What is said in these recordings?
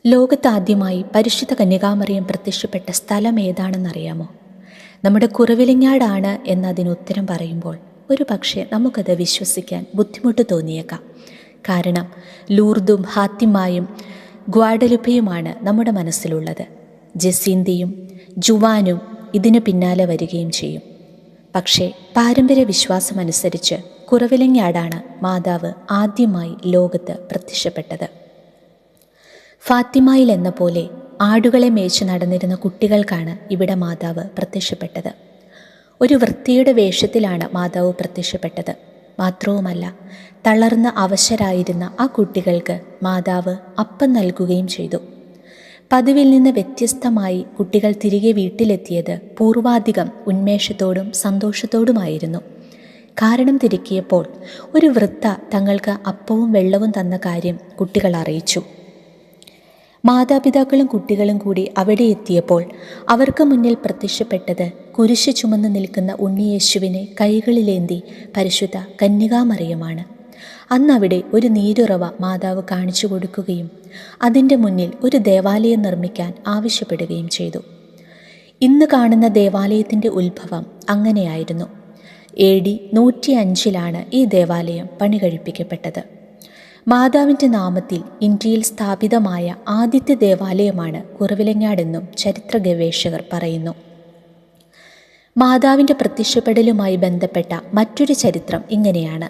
ലോകത്താദ്യമായി പരിശുദ്ധ കന്യകാമറിയം പ്രത്യക്ഷപ്പെട്ട സ്ഥലം ഏതാണെന്നറിയാമോ? നമ്മുടെ കുറവിലങ്ങാടാണ് എന്നതിന് ഉത്തരം പറയുമ്പോൾ ഒരു പക്ഷേ നമുക്കത് വിശ്വസിക്കാൻ ബുദ്ധിമുട്ട് തോന്നിയേക്കാം. കാരണം ലൂർദും ഹാത്തിമായും ഗ്വാഡലുപ്പയുമാണ് നമ്മുടെ മനസ്സിലുള്ളത്. ജസീന്തയും ജുവാനും ഇതിന് പിന്നാലെ വരികയും ചെയ്യും. പക്ഷേ പാരമ്പര്യ വിശ്വാസമനുസരിച്ച് കുറവിലങ്ങാടാണ് മാതാവ് ആദ്യമായി ലോകത്ത് പ്രത്യക്ഷപ്പെട്ടത്. ഫാത്തിമയിൽ എന്ന പോലെ ആടുകളെ മേച്ച് നടന്നിരുന്ന കുട്ടികൾക്കാണ് ഇവിടെ മാതാവ് പ്രത്യക്ഷപ്പെട്ടത്. ഒരു വൃത്തിയുടെ വേഷത്തിലാണ് മാതാവ് പ്രത്യക്ഷപ്പെട്ടത്. മാത്രവുമല്ല, തളർന്ന അവശരായിരുന്ന ആ കുട്ടികൾക്ക് മാതാവ് അപ്പം നൽകുകയും ചെയ്തു. പതിവിൽ നിന്ന് വ്യത്യസ്തമായി കുട്ടികൾ തിരികെ വീട്ടിലെത്തിയത് പൂർവാധികം ഉന്മേഷത്തോടും സന്തോഷത്തോടുമായിരുന്നു. കാരണം തിരക്കിയപ്പോൾ ഒരു വൃദ്ധ തങ്ങൾക്ക് അപ്പവും വെള്ളവും തന്ന കാര്യം കുട്ടികൾ അറിയിച്ചു. മാതാപിതാക്കളും കുട്ടികളും കൂടി അവിടെ എത്തിയപ്പോൾ അവർക്ക് മുന്നിൽ പ്രത്യക്ഷപ്പെട്ടത് കുരിശ് ചുമന്ന് നിൽക്കുന്ന ഉണ്ണിയേശുവിനെ കൈകളിലേന്തി പരിശുദ്ധ കന്യകാമറിയമാണ്. അന്നവിടെ ഒരു നീരുറവ മാതാവ് കാണിച്ചു കൊടുക്കുകയും അതിൻ്റെ മുന്നിൽ ഒരു ദേവാലയം നിർമ്മിക്കാൻ ആവശ്യപ്പെടുകയും ചെയ്തു. ഇന്ന് കാണുന്ന ദേവാലയത്തിൻ്റെ ഉത്ഭവം അങ്ങനെയായിരുന്നു. AD 105 ഈ ദേവാലയം പണി കഴിപ്പിക്കപ്പെട്ടത്. മാതാവിൻ്റെ നാമത്തിൽ ഇന്ത്യയിൽ സ്ഥാപിതമായ ആദ്യത്തെ ദേവാലയമാണ് കുറവിലങ്ങാടെന്നും ചരിത്ര ഗവേഷകർ പറയുന്നു. മാതാവിൻ്റെ പ്രത്യക്ഷപ്പെടലുമായി ബന്ധപ്പെട്ട മറ്റൊരു ചരിത്രം ഇങ്ങനെയാണ്.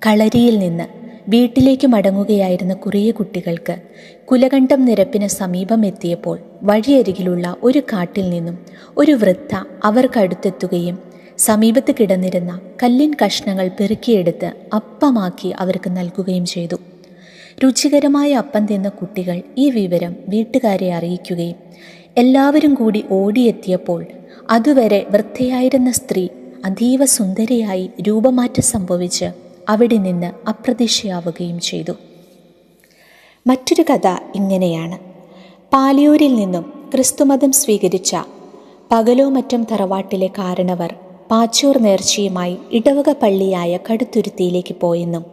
കളരിയിൽ നിന്ന് വീട്ടിലേക്ക് മടങ്ങുകയായിരുന്ന കുറേ കുട്ടികൾക്ക് കുലകണ്ഠം നിരപ്പിന് സമീപം എത്തിയപ്പോൾ വഴിയരികിലുള്ള ഒരു കാട്ടിൽ നിന്നും ഒരു വൃദ്ധ അവർക്കടുത്തെത്തുകയും സമീപത്ത് കിടന്നിരുന്ന കല്ലിൻ കഷ്ണങ്ങൾ പെറുക്കിയെടുത്ത് അപ്പമാക്കി അവർക്ക് നൽകുകയും ചെയ്തു. രുചികരമായ അപ്പം തിന്ന കുട്ടികൾ ഈ വിവരം വീട്ടുകാരെ അറിയിക്കുകയും എല്ലാവരും കൂടി ഓടിയെത്തിയപ്പോൾ അതുവരെ വൃദ്ധയായിരുന്ന സ്ത്രീ അതീവ സുന്ദരിയായി രൂപമാറ്റം സംഭവിച്ച് അവിടെ നിന്ന് അപ്രത്യക്ഷയാവുകയും ചെയ്തു. മറ്റൊരു കഥ ഇങ്ങനെയാണ്. പാലിയൂരിൽ നിന്നും ക്രിസ്തുമതം സ്വീകരിച്ച പകലോമറ്റം തറവാട്ടിലെ കാരണവർ പാച്ചൂർ നേർച്ചയുമായി ഇടവക പള്ളിയായ കടുത്തുരുത്തിയിലേക്ക് പോയെന്നും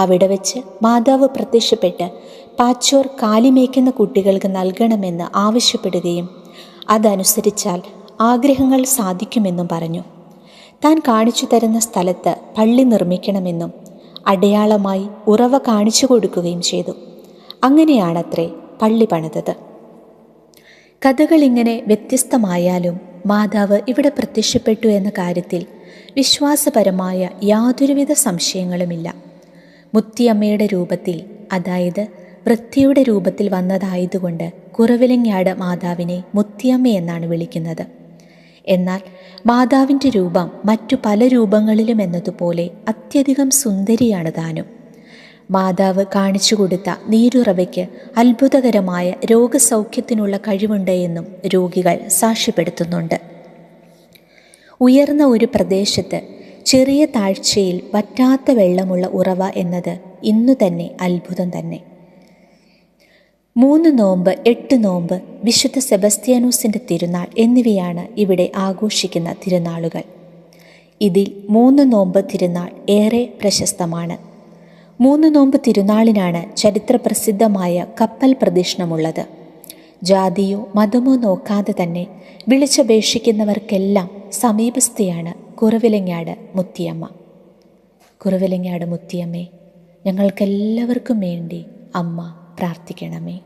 അവിടെ വെച്ച് മാതാവ് പ്രത്യക്ഷപ്പെട്ട് പാച്ചോർ കാലിമേക്കുന്ന കുട്ടികൾക്ക് നൽകണമെന്ന് ആവശ്യപ്പെടുകയും അതനുസരിച്ചാൽ ആഗ്രഹങ്ങൾ സാധിക്കുമെന്നും പറഞ്ഞു. താൻ കാണിച്ചു തരുന്ന സ്ഥലത്ത് പള്ളി നിർമ്മിക്കണമെന്നും അടയാളമായി ഉറവ കാണിച്ചു കൊടുക്കുകയും ചെയ്തു. അങ്ങനെയാണത്രേ പള്ളി പണിതത്. കഥകളിങ്ങനെ വ്യത്യസ്തമായാലും മാതാവ് ഇവിടെ പ്രത്യക്ഷപ്പെട്ടു എന്ന കാര്യത്തിൽ വിശ്വാസപരമായ യാതൊരുവിധ സംശയങ്ങളുമില്ല. മുത്തിയമ്മയുടെ രൂപത്തിൽ, അതായത് വൃത്തിയുടെ രൂപത്തിൽ വന്നതായതുകൊണ്ട് കുറവിലങ്ങാട് മാതാവിനെ മുത്തിയമ്മ എന്നാണ് വിളിക്കുന്നത്. എന്നാൽ മാതാവിൻ്റെ രൂപം മറ്റു പല രൂപങ്ങളിലും എന്നതുപോലെ അത്യധികം സുന്ദരിയാണ് താനും. മാതാവ് കാണിച്ചു കൊടുത്ത നീരുറവയ്ക്ക് അത്ഭുതകരമായ രോഗസൗഖ്യത്തിനുള്ള കഴിവുണ്ട് എന്നും രോഗികൾ സാക്ഷ്യപ്പെടുത്തുന്നുണ്ട്. ഉയർന്ന ഒരു പ്രദേശത്ത് ചെറിയ താഴ്ചയിൽ വറ്റാത്ത വെള്ളമുള്ള ഉറവ എന്നത് ഇന്നു തന്നെ അത്ഭുതം തന്നെ. 3 നോമ്പ്, 8 നോമ്പ്, വിശുദ്ധ സെബസ്ത്യാനോസിൻ്റെ തിരുനാൾ എന്നിവയാണ് ഇവിടെ ആഘോഷിക്കുന്ന തിരുനാളുകൾ. ഇതിൽ 3 നോമ്പ് തിരുനാൾ ഏറെ പ്രശസ്തമാണ്. 3 നോമ്പ് തിരുനാളിനാണ് ചരിത്രപ്രസിദ്ധമായ കപ്പൽ പ്രദക്ഷിണമുള്ളത്. ജാതിയോ മതമോ നോക്കാതെ തന്നെ വിളിച്ചപേക്ഷിക്കുന്നവർക്കെല്ലാം സമീപസ്ഥയാണ് കുറവിലങ്ങാട് മുത്തിയമ്മ. കുറവിലങ്ങാട് മുത്തിയമ്മേ, ഞങ്ങൾക്കെല്ലാവർക്കും വേണ്ടി അമ്മ പ്രാർത്ഥിക്കണമേ.